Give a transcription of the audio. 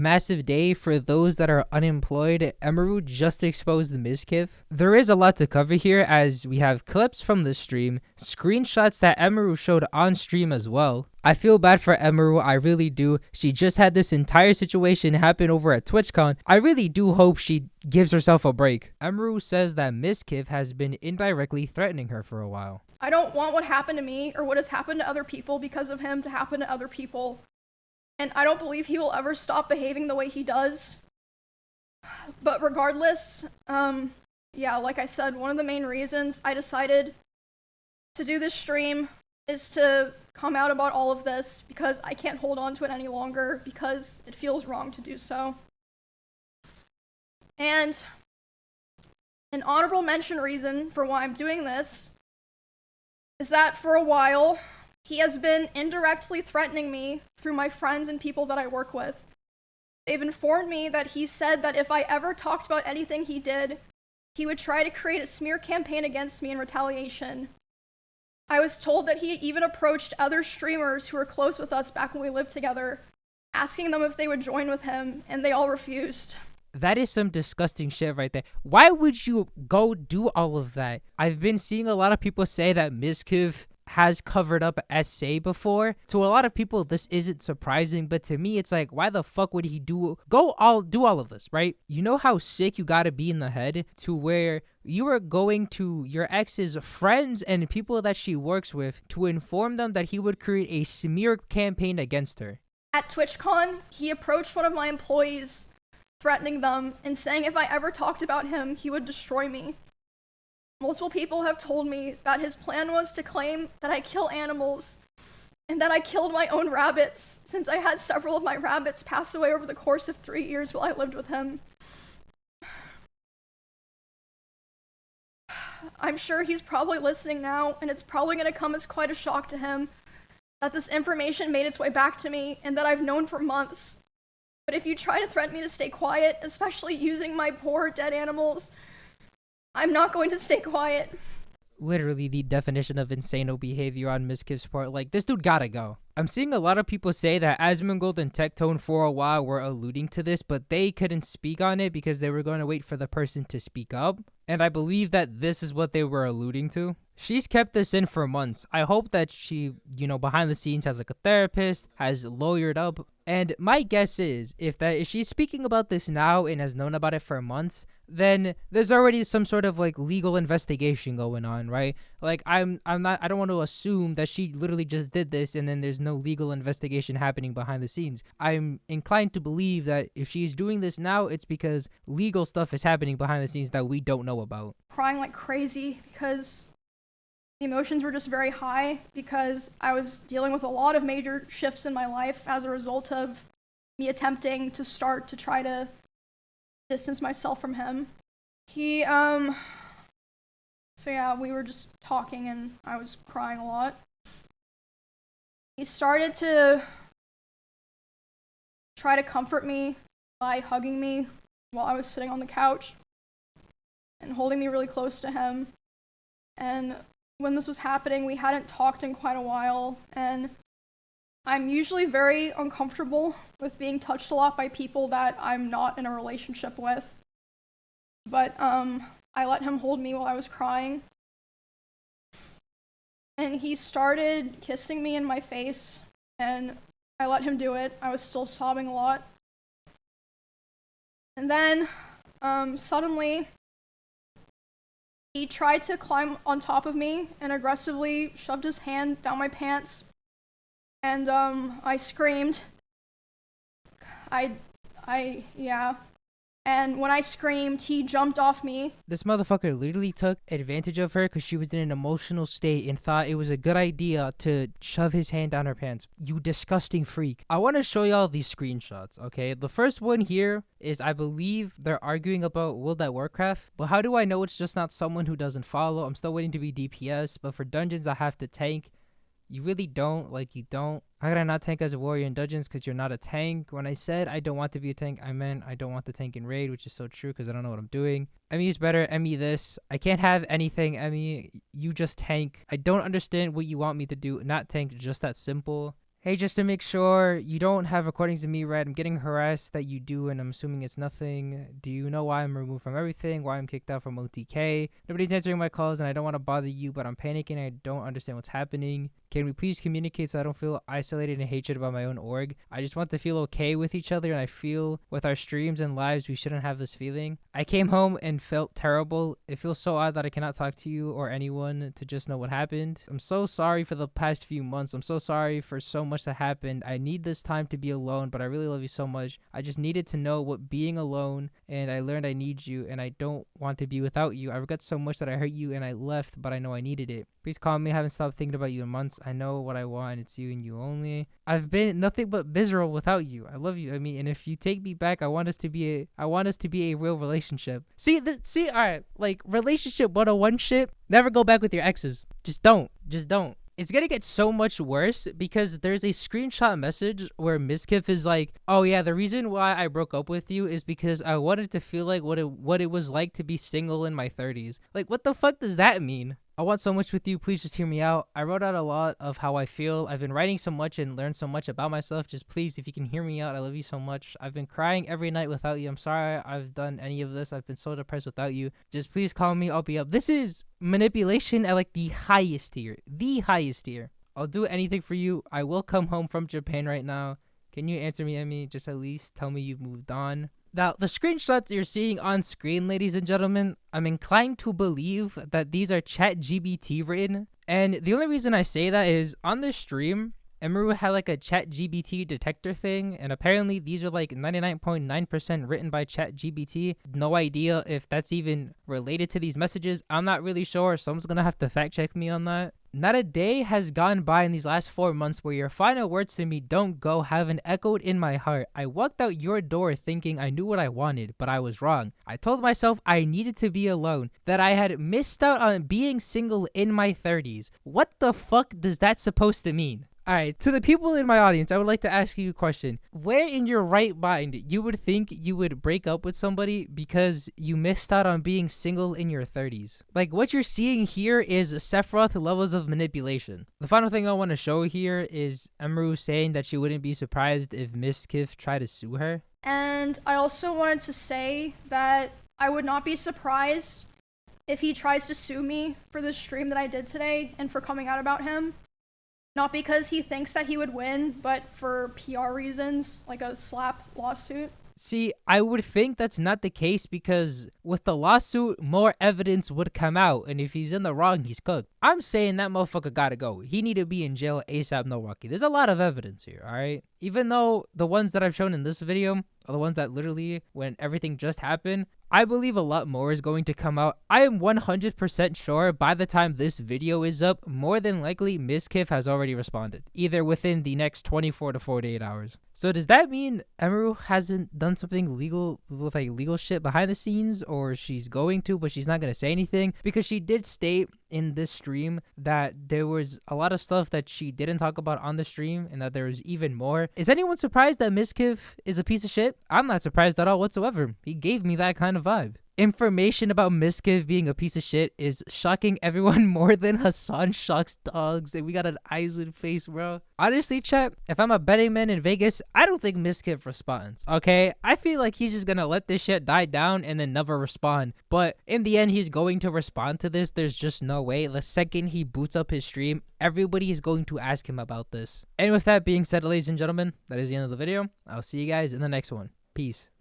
massive day for those that are unemployed. Emiru just exposed the Mizkif. There is a lot to cover here as we have clips from the stream, screenshots that Emiru showed on stream as well. I feel bad for Emiru, I really do. She just had this entire situation happen over at TwitchCon. I really do hope she gives herself a break. Emiru says that Miskif has been indirectly threatening her for a while. I don't want what happened to me or what has happened to other people because of him to happen to other people. And I don't believe he will ever stop behaving the way he does. But regardless, yeah, like I said, one of the main reasons I decided to do this stream is to come out about all of this because I can't hold on to it any longer because it feels wrong to do so. And an honorable mention reason for why I'm doing this is that for a while, he has been indirectly threatening me through my friends and people that I work with. They've informed me that he said that if I ever talked about anything he did, he would try to create a smear campaign against me in retaliation. I was told that he even approached other streamers who were close with us back when we lived together, asking them if they would join with him, and they all refused. That is some disgusting shit right there. Why would you go do all of that? I've been seeing a lot of people say that Miskif has covered up SA before. To a lot of people, this isn't surprising, but to me, it's like, why the fuck would he do all of this, right? You know how sick you gotta be in the head to where you are going to your ex's friends and people that she works with to inform them that he would create a smear campaign against her. At TwitchCon, he approached one of my employees, threatening them and saying if I ever talked about him, he would destroy me. Multiple people have told me that his plan was to claim that I kill animals and that I killed my own rabbits, since I had several of my rabbits pass away over the course of 3 years while I lived with him. I'm sure he's probably listening now, and it's probably going to come as quite a shock to him that this information made its way back to me and that I've known for months. But if you try to threaten me to stay quiet, especially using my poor dead animals, I'm not going to stay quiet. Literally the definition of insano behavior on Miskif's part. Like, this dude gotta go. I'm seeing a lot of people say that Asmongold and Tectone for a while were alluding to this, but they couldn't speak on it because they were going to wait for the person to speak up. And I believe that this is what they were alluding to. She's kept this in for months. I hope that she, behind the scenes has like a therapist, has lawyered up. And my guess is if she's speaking about this now and has known about it for months, then there's already some sort of like legal investigation going on, right? Like I don't want to assume that she literally just did this and then there's no legal investigation happening behind the scenes. I'm inclined to believe that if she's doing this now, it's because legal stuff is happening behind the scenes that we don't know about. Crying like crazy because the emotions were just very high because I was dealing with a lot of major shifts in my life as a result of me attempting to start to try to distance myself from him. So yeah, we were just talking and I was crying a lot. He started to try to comfort me by hugging me while I was sitting on the couch and holding me really close to him. And when this was happening, we hadn't talked in quite a while, and I'm usually very uncomfortable with being touched a lot by people that I'm not in a relationship with. But I let him hold me while I was crying. And he started kissing me in my face, and I let him do it. I was still sobbing a lot. And then suddenly, he tried to climb on top of me and aggressively shoved his hand down my pants. And I screamed. Yeah. And when I screamed, he jumped off me. This motherfucker literally took advantage of her because she was in an emotional state and thought it was a good idea to shove his hand down her pants. You disgusting freak. I want to show y'all these screenshots, okay? The first one here is, I believe they're arguing about World at Warcraft. But how do I know it's just not someone who doesn't follow? I'm still waiting to be DPS, but for dungeons, I have to tank. You really don't. Like, you don't. How could I not tank as a warrior in dungeons? Because you're not a tank. When I said I don't want to be a tank, I meant I don't want to tank in raid, which is so true because I don't know what I'm doing. Emmy's better. Emmy this. I can't have anything, Emmy. You just tank. I don't understand what you want me to do. Not tank, just that simple. Hey, just to make sure you don't have recordings of me read, I'm getting harassed that you do, and I'm assuming it's nothing. Do you know why I'm removed from everything? Why I'm kicked out from OTK? Nobody's answering my calls, and I don't want to bother you, but I'm panicking. I don't understand what's happening. Can we please communicate so I don't feel isolated and hatred about my own org? I just want to feel okay with each other, and I feel with our streams and lives we shouldn't have this feeling. I came home and felt terrible. It feels so odd that I cannot talk to you or anyone to just know what happened. I'm so sorry for the past few months. I'm so sorry for so much that happened. I need this time to be alone, but I really love you so much. I just needed to know what being alone, and I learned I need you, and I don't want to be without you. I regret so much that I hurt you and I left, but I know I needed it. Please call me. I haven't stopped thinking about you in months. I know what I want, and it's you and you only. I've been nothing but miserable without you. I love you. I mean, and if you take me back, I want us to be a real relationship. All right, like relationship 101 shit. Never go back with your exes. Just don't. It's gonna get so much worse because there's a screenshot message where Miskif is like, oh yeah, the reason why I broke up with you is because I wanted to feel like what it was like to be single in my 30s. Like, what the fuck does that mean? I want so much with you. Please just hear me out. I wrote out a lot of how I feel. I've been writing so much and learned so much about myself. Just please, if you can hear me out, I love you so much. I've been crying every night without you. I'm sorry I've done any of this. I've been so depressed without you. Just please call me. I'll be up. This is manipulation at like the highest tier. The highest tier. I'll do anything for you. I will come home from Japan right now. Can you answer me, Emmy? Just at least tell me you've moved on. Now, the screenshots you're seeing on screen, ladies and gentlemen, I'm inclined to believe that these are ChatGPT written. And the only reason I say that is on this stream, Emiru had like a ChatGPT detector thing, and apparently these are like 99.9% written by ChatGPT. No idea if that's even related to these messages. I'm not really sure. Someone's gonna have to fact check me on that. Not a day has gone by in these last 4 months where your final words to me don't go haven't echoed in my heart. I walked out your door thinking I knew what I wanted, but I was wrong. I told myself I needed to be alone, that I had missed out on being single in my 30s. What the fuck does that supposed to mean? Alright, to the people in my audience, I would like to ask you a question. Where in your right mind you would think you would break up with somebody because you missed out on being single in your 30s? Like, what you're seeing here is Sephiroth levels of manipulation. The final thing I want to show here is Emiru saying that she wouldn't be surprised if Miskif tried to sue her. And I also wanted to say that I would not be surprised if he tries to sue me for the stream that I did today and for coming out about him. Not because he thinks that he would win, but for PR reasons, like a slap lawsuit. See, I would think that's not the case because with the lawsuit, more evidence would come out, and if he's in the wrong, he's cooked. I'm saying that motherfucker gotta go. He need to be in jail ASAP, no Rocky. There's a lot of evidence here, alright? Even though the ones that I've shown in this video are the ones that literally, when everything just happened, I believe a lot more is going to come out. I am 100% sure by the time this video is up, more than likely Miskif has already responded, either within the next 24 to 48 hours. So does that mean Emiru hasn't done something legal with like legal shit behind the scenes, or she's going to, but she's not going to say anything? Because she did state in this stream that there was a lot of stuff that she didn't talk about on the stream and that there was even more. Is anyone surprised that Miskif is a piece of shit? I'm not surprised at all whatsoever. He gave me that kind of vibe. Information about Miskif being a piece of shit is shocking everyone more than Hassan shocks dogs, and we got an eyes in face, bro. Honestly, chat, if I'm a betting man in Vegas, I don't think Miskif responds, okay? I feel like he's just gonna let this shit die down and then never respond. But in the end, he's going to respond to this. There's just no way. The second he boots up his stream, everybody is going to ask him about this. And with that being said, ladies and gentlemen, that is the end of the video. I'll see you guys in the next one. Peace.